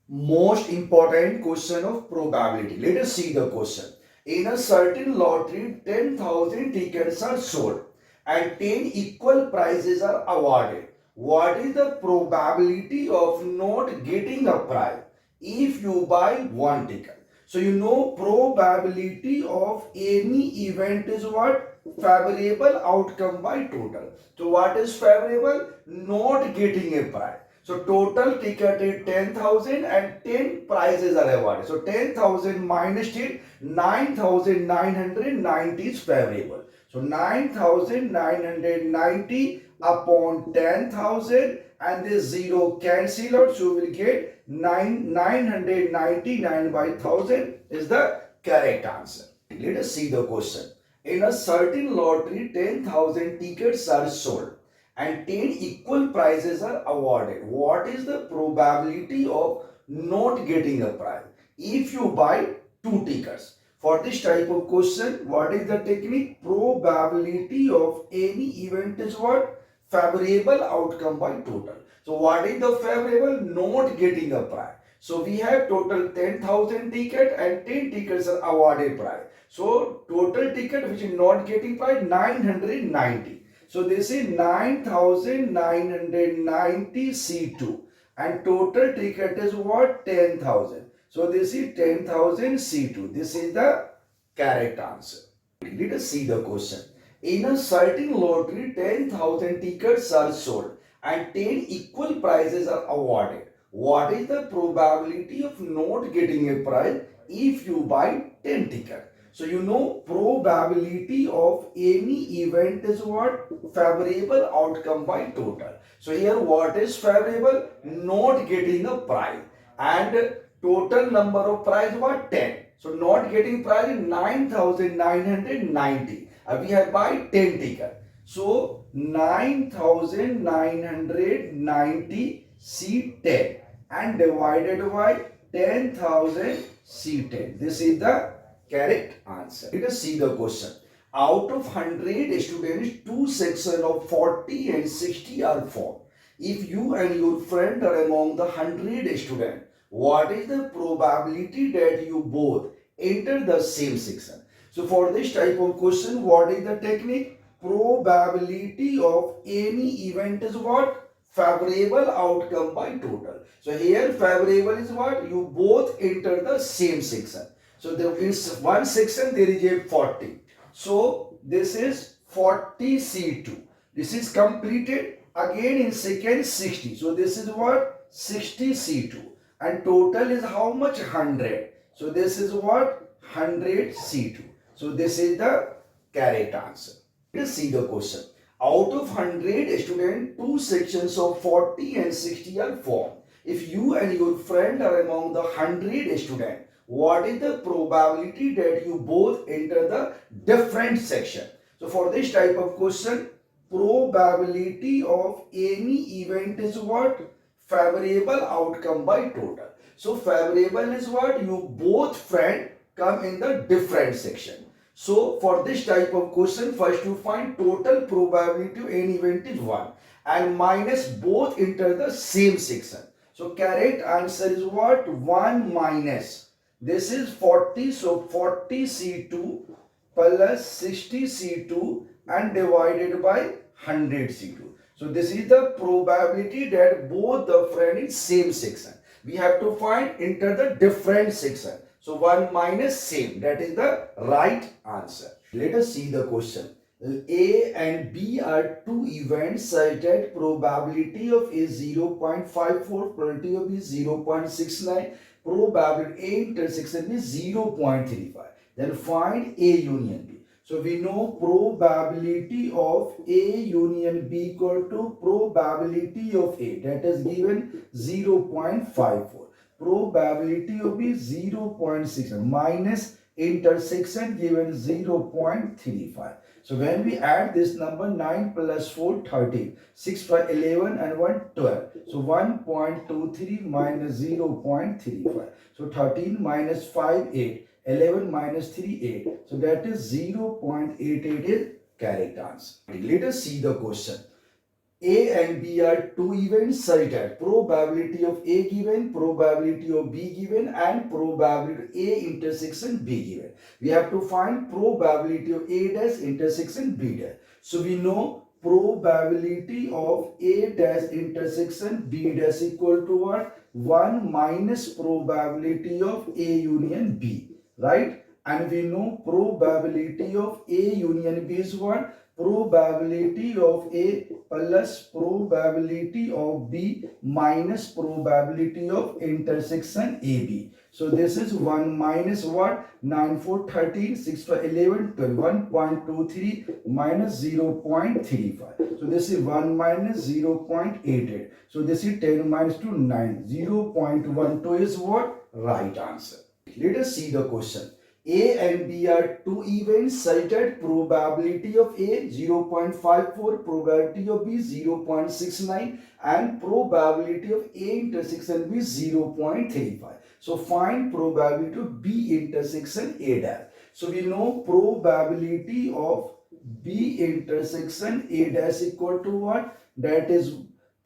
Most important question of probability. Let us see the question. In a certain lottery, 10,000 tickets are sold and 10 equal prizes are awarded. What is the probability of not getting a prize if you buy one ticket? So you know probability of any event is what? Favorable outcome by total. So what is favorable? Not getting a prize. So total ticket is 10,000 and 10 prizes are awarded. So 10,000 minus 10, 9,990 is favorable. So 9,990 upon 10,000 and this 0 cancel out. So we will get 999 by 1000 is the correct answer. Let us see the question. In a certain lottery, 10,000 tickets are sold and 10 equal prizes are awarded. What is the probability of not getting a prize if you buy 2 tickets? For this type of question, what is the technique? Probability of any event is what? Favorable outcome by total. So what is the favorable? Not getting a prize. So we have total 10,000 ticket and 10 tickets are awarded prize. So total ticket which is not getting prize 990. So this is 9,990 C2 and total ticket is what? 10,000. So this is 10,000 C2. This is the correct answer. Let us see the question. In a certain lottery, 10,000 tickets are sold and 10 equal prizes are awarded. What is the probability of not getting a prize if you buy 10 tickets? So you know probability of any event is what? Favorable outcome by total. So here what is favorable? Not getting a prize. And total number of prize what? 10. So not getting prize is 9,990. We have buy 10 ticket. So 9,990 C10 and divided by 10,000 C10. This is the correct answer. Let us see the question. Out of 100 students, two sections of 40 and 60 are formed. If you and your friend are among the 100 students, what is the probability that you both enter the same section? So for this type of question, what is the technique? Probability of any event is what? Favorable outcome by total. So here favorable is what? You both enter the same section. So there is one section there is a 40. So this is 40 C2. This is completed again in second 60. So this is what? 60 C2. And total is how much? 100. So this is what? 100 C2. So this is the correct answer. Let us see the question. Out of 100 students, two sections of 40 and 60 are formed. If you and your friend are among the 100 students, what is the probability that you both enter the different section? So for this type of question, probability of any event is what? Favorable outcome by total. So favorable is what? You both friend come in the different section. So for this type of question, first you find total probability of any event is 1 and minus both enter the same section. So correct answer is what? 1 minus. This is 40. So 40 C2 plus 60 C2 and divided by 100 C2. So this is the probability that both the friend in same section. We have to find enter the different section. So 1 minus same, that is the right answer. Let us see the question. A and B are two events such that probability of A 0.54, probability of B 0.69, probability A intersection is 0.35. Then find A union B. So we know probability of A union B equal to probability of A, that is given 0.54. Probability of B 0.6 minus intersection given 0.35. So when we add this number, 9 plus 4 13, 6 by 11 and 1 12. So 1.23 minus 0.35. So 13 minus 5 8, 11 minus 3 8. So that is 0.88 is correct answer. Let us see the question. A and B are two events such that probability of A given, probability of B given, and probability A intersection B given. We have to find probability of A dash intersection B dash. So we know probability of A dash intersection B dash equal to what? 1 minus probability of A union B, right? And we know probability of A union B is what? Probability of A plus probability of B minus probability of intersection AB. So this is 1 minus what? 9, 4, 13, 6, 4, 11, 12, 1.23 minus 0.35. So this is 1 minus 0.88. So this is 10 minus 2, 9. 0.12 is what? Right answer. Let us see the question. A and B are two events such that probability of A 0.54, probability of B 0.69 and probability of A intersection B 0.35. So find probability of B intersection A dash. So we know probability of B intersection A dash equal to what? That is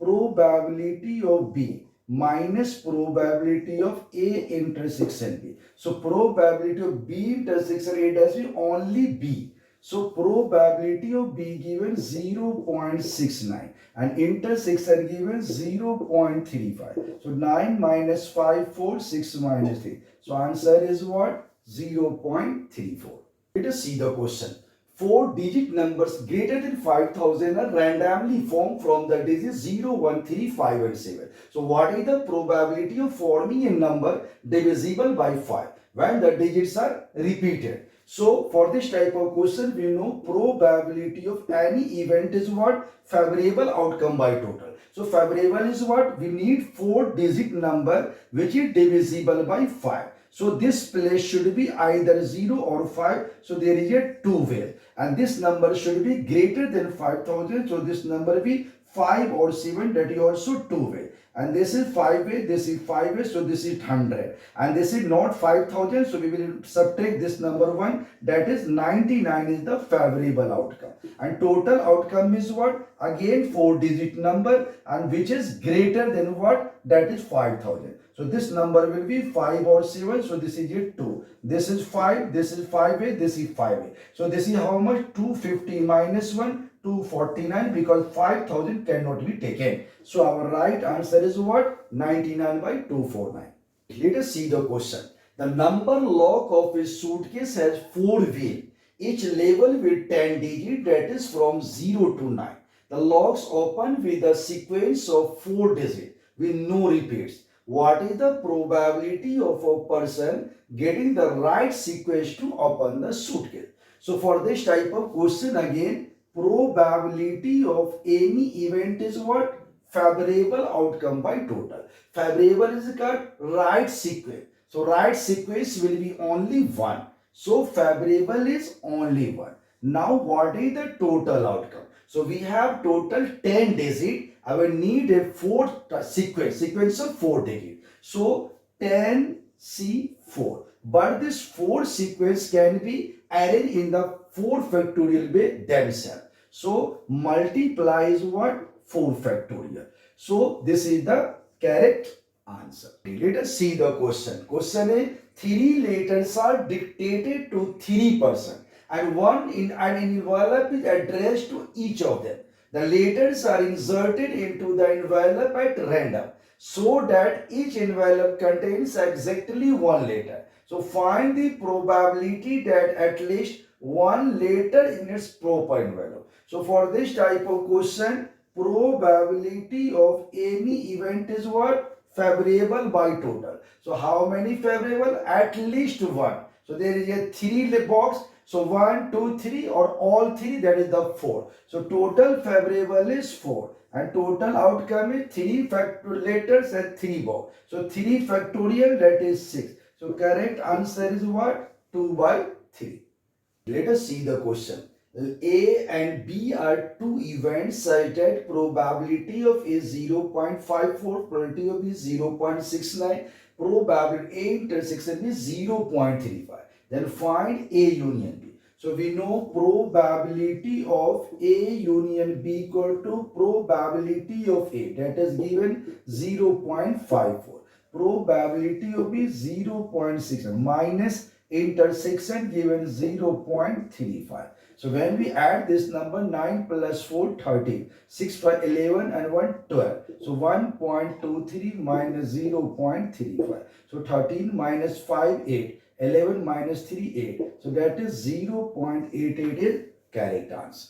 probability of B minus probability of A intersection B. So probability of B intersection A dash is only B. So probability of B given 0.69 and intersection given 0.35. So 9 minus 5, 4, 6 minus 3. So answer is what? 0.34. Let us see the question. 4-digit numbers greater than 5,000 are randomly formed from the digits 0, 1, 3, 5 and 7. So what is the probability of forming a number divisible by 5 when the digits are repeated? So for this type of question, we know probability of any event is what? Favorable outcome by total. So favorable is what? We need 4-digit number which is divisible by 5. So this place should be either 0 or 5. So there is a two-way. And this number should be greater than 5,000. So this number will be 5 or 7. That is also two-way. And this is 5-way. This is 5-way. So this is 100. And this is not 5,000. So we will subtract this number 1. That is 99 is the favorable outcome. And total outcome is what? Again 4-digit number. And which is greater than what? That is 5,000. So this number will be 5 or 7. So this is it 2. This is 5. This is 5-way. This is 5-way. So this is how much? 250 minus 1. 249 because 5,000 cannot be taken. So our right answer is what? 99 by 249. Let us see the question. The number lock of a suitcase has 4 wheels. Each level with 10 digits, that is from 0 to 9. The locks open with a sequence of 4 digits with no repeats. What is the probability of a person getting the right sequence to open the suitcase? So for this type of question again, probability of any event is what? Favorable outcome by total. Favorable is called right sequence. So right sequence will be only 1. So favorable is only 1. Now what is the total outcome? So we have total 10 digits. I will need a 4 sequence of 4 digits. So 10 C4. But this 4 sequence can be arranged in the 4 factorial way themselves. So multiply is what? 4 factorial. So this is the correct answer. Let us see the question. Question is 3 letters are dictated to 3 persons and an envelope is addressed to each of them. The letters are inserted into the envelope at random so that each envelope contains exactly 1 letter. So find the probability that at least 1 letter in its proper envelope. So for this type of question, probability of any event is what? Favorable by total. So how many favorable? At least 1. So there is a 3 box. So 1, 2, 3 or all 3, that is the 4. So total favorable is 4. And total outcome is 3 letters and 3 box. So 3 factorial, that is 6. So correct answer is what? 2 by 3. Let us see the question. A and B are two events such that probability of A 0.54, probability of B 0.69, probability A intersection is 0.35. Then find A union B. So we know probability of A union B equal to probability of A, that is given 0.54. Probability of B 0.6 minus intersection given 0.35. So when we add this number, 9 plus 4 13, 6 by 11 and 1 12. So 1.23 minus 0.35. So 13 minus 5 8. 11 minus 3 8. So that is 0.88 is correct answer.